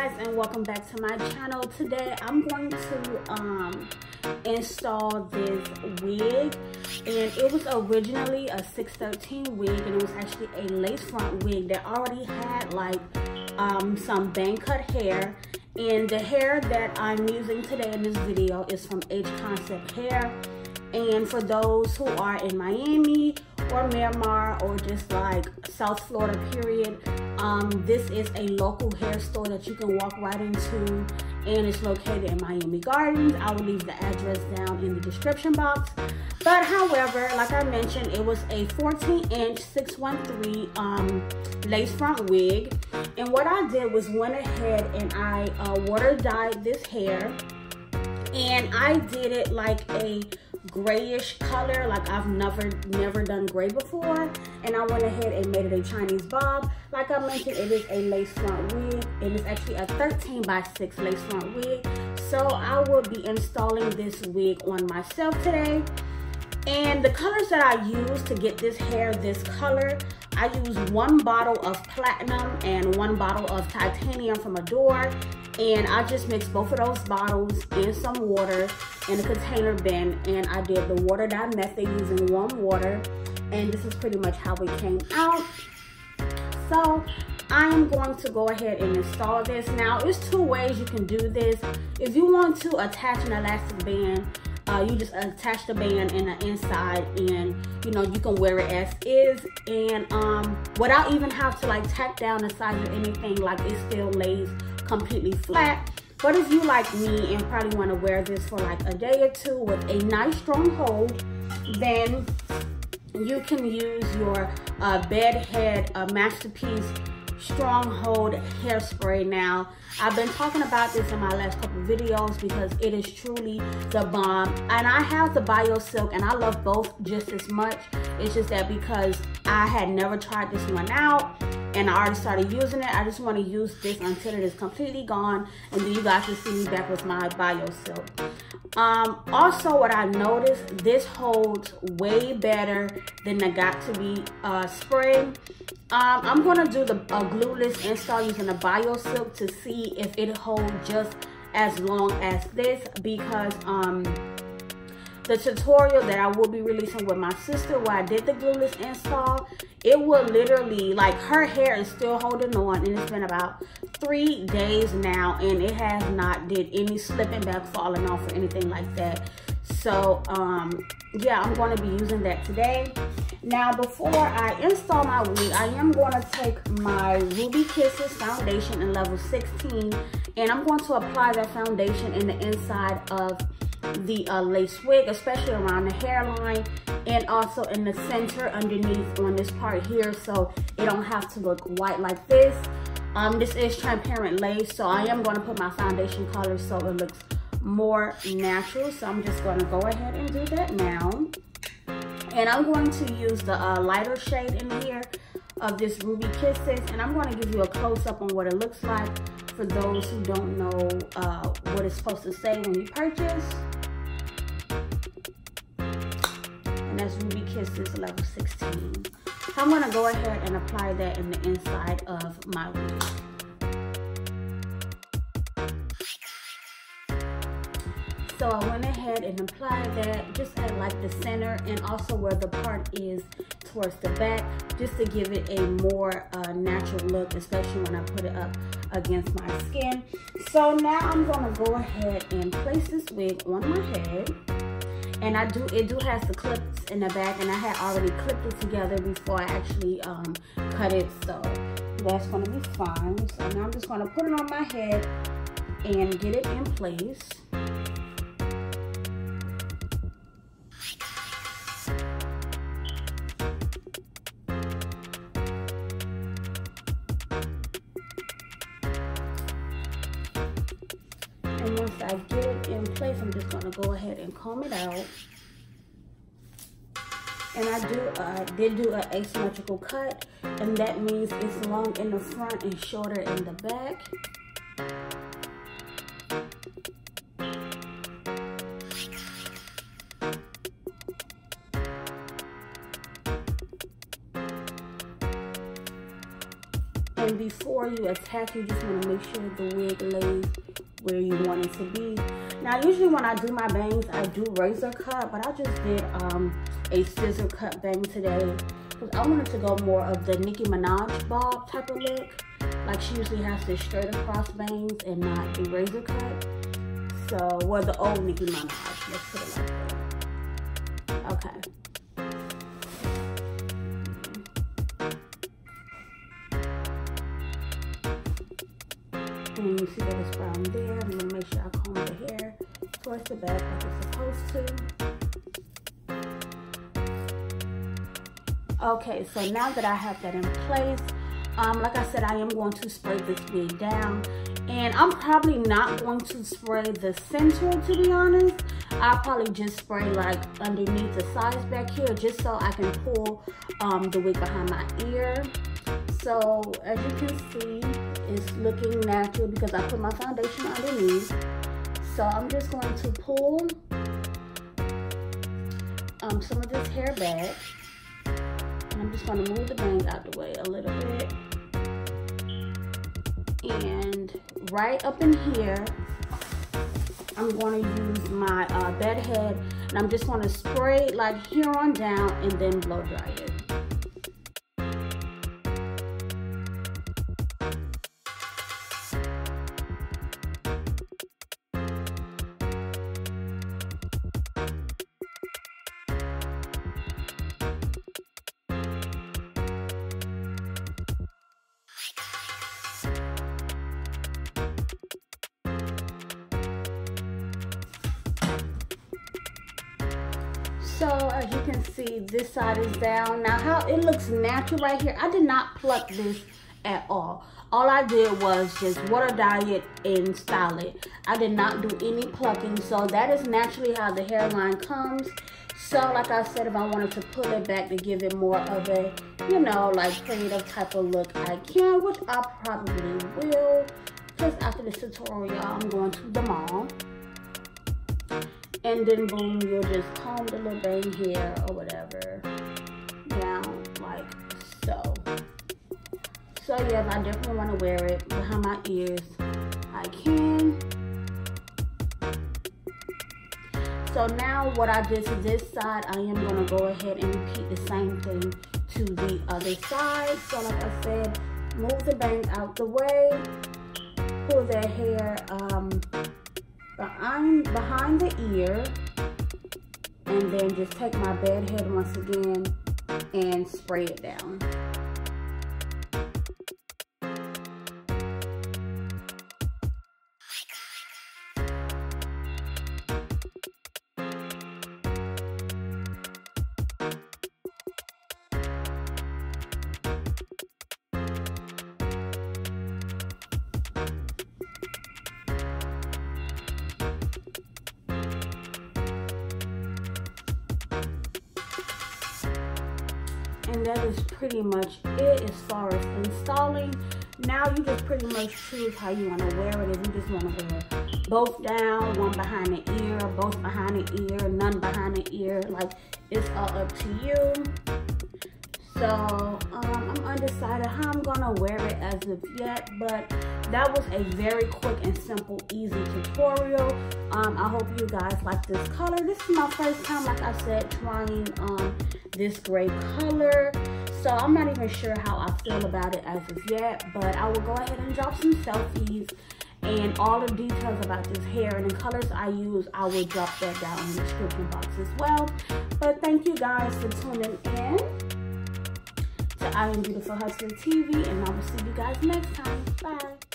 guys, and welcome back to my channel. Today I'm going to install this wig, and it was originally a 613 wig, and it was actually a lace front wig that already had like some bang cut hair. And the hair that I'm using today in this video is from HConceptHair. And for those who are in Miami or Miramar or just like South Florida period, this is a local hair store that you can walk right into, and it's located in Miami Gardens. I will leave the address down in the description box. But however, like I mentioned, it was a 14-inch 613 lace front wig, and what I did was went ahead and I water dyed this hair, and I did it like a grayish color, like I've never done gray before. And I went ahead and made it a Chinese bob. Like I mentioned, it is a lace front wig, and it's actually a 13x6 lace front wig. So I will be installing this wig on myself today. And the colors that I use to get this hair this color, I use 1 bottle of platinum and 1 bottle of titanium from Adore. And I just mixed both of those bottles in some water in a container bin, and I did the water dye method using warm water, and this is pretty much how it came out. So I'm going to go ahead and install this. Now, there's 2 ways you can do this. If you want to attach an elastic band, you just attach the band in the inside, and you know, you can wear it as is, and without even have to like tack down the sides or anything. Like, it still lays completely flat. But if you like me and probably want to wear this for like a day or 2 with a nice strong hold, then you can use your Bedhead Masterpiece strong hold hairspray. Now, I've been talking about this in my last couple videos because it is truly the bomb, and I have the Bio Silk, and I love both just as much. It's just that because I had never tried this one out and I already started using it, I just want to use this until it is completely gone, and then you guys will see me back with my Bio Silk. Also, what I noticed, this holds way better than the Got To Be spray. I'm going to do the GlueLESS install using the Bio Silk to see if it holds just as long as this, because the tutorial that I will be releasing with my sister where I did the GlueLESS install, it will literally, like, her hair is still holding on, and it's been about 3 days now, and it has not did any slipping back, falling off, or anything like that. So yeah, I'm going to be using that today. Now, before I install my wig, I am going to take my Ruby Kisses foundation in level 16, and I'm going to apply that foundation in the inside of the lace wig, especially around the hairline and also in the center underneath on this part here, so it don't have to look white like this. This is transparent lace, so I am going to put my foundation color so it looks more natural. So I'm just going to go ahead and do that now, and I'm going to use the lighter shade in here of this Ruby Kisses, and I'm going to give you a close-up on what it looks like for those who don't know what it's supposed to say when you purchase. And that's Ruby Kisses level 16. So I'm going to go ahead and apply that in the inside of my wig. So I went ahead and applied that just at like the center, and also where the part is towards the back, just to give it a more natural look, especially when I put it up against my skin. So now I'm going to go ahead and place this wig on my head. And it do has the clips in the back, and I had already clipped it together before I actually cut it, so that's going to be fine. So now I'm just going to put it on my head and get it in place. And once I get it in place, I'm just going to go ahead and comb it out. And I did do an asymmetrical cut, and that means it's long in the front and shorter in the back. And before you attach, you just want to make sure the wig lays where you want it to be. Now, usually when I do my bangs, I do razor cut, but I just did a scissor cut bang today because I wanted to go more of the Nicki Minaj bob type of look. Like she usually has the straight across bangs and not the razor cut. So, well, the old Nicki Minaj, let's put it like that. Okay. And you see that it's brown there. I'm gonna make sure I comb the hair towards the back like it's supposed to. Okay, so now that I have that in place, like I said, I am going to spray this wig down. And I'm probably not going to spray the center, to be honest. I'll probably just spray like underneath the sides back here just so I can pull the wig behind my ear. So as you can see, it's looking natural because I put my foundation underneath. So I'm just going to pull some of this hair back. And I'm just going to move the bang out the way a little bit. And right up in here, I'm going to use my bed head, and I'm just going to spray like here on down and then blow dry it. So as you can see, this side is down. Now how it looks natural right here, I did not pluck this at all. All I did was just water dye it and style it. I did not do any plucking, so that is naturally how the hairline comes. So like I said, if I wanted to pull it back to give it more of a, you know, like creative type of look, I can, which I probably will. Because after this tutorial, I'm going to the mall. And then boom, you'll just comb the little bang here or whatever down like so. So yeah, if I definitely want to wear it behind my ears, I can. So now what I did to this side, I am going to go ahead and repeat the same thing to the other side. So like I said, move the bang out the way, pull their hair behind the ear, and then just take my bed head once again and spray it down. And that is pretty much it as far as installing. Now you just pretty much choose how you want to wear it. If you just want to wear both down, one behind the ear, both behind the ear, none behind the ear, like it's all up to you. So I'm undecided how I'm gonna wear it as of yet, but that was a very quick and simple, easy tutorial. I hope you guys like this color. This is my first time, like I said, trying this gray color. So I'm not even sure how I feel about it as of yet, but I will go ahead and drop some selfies and all the details about this hair and the colors I use. I will drop that down in the description box as well. But thank you guys for tuning in to I Am Beautiful Hustler TV, and I will see you guys next time. Bye.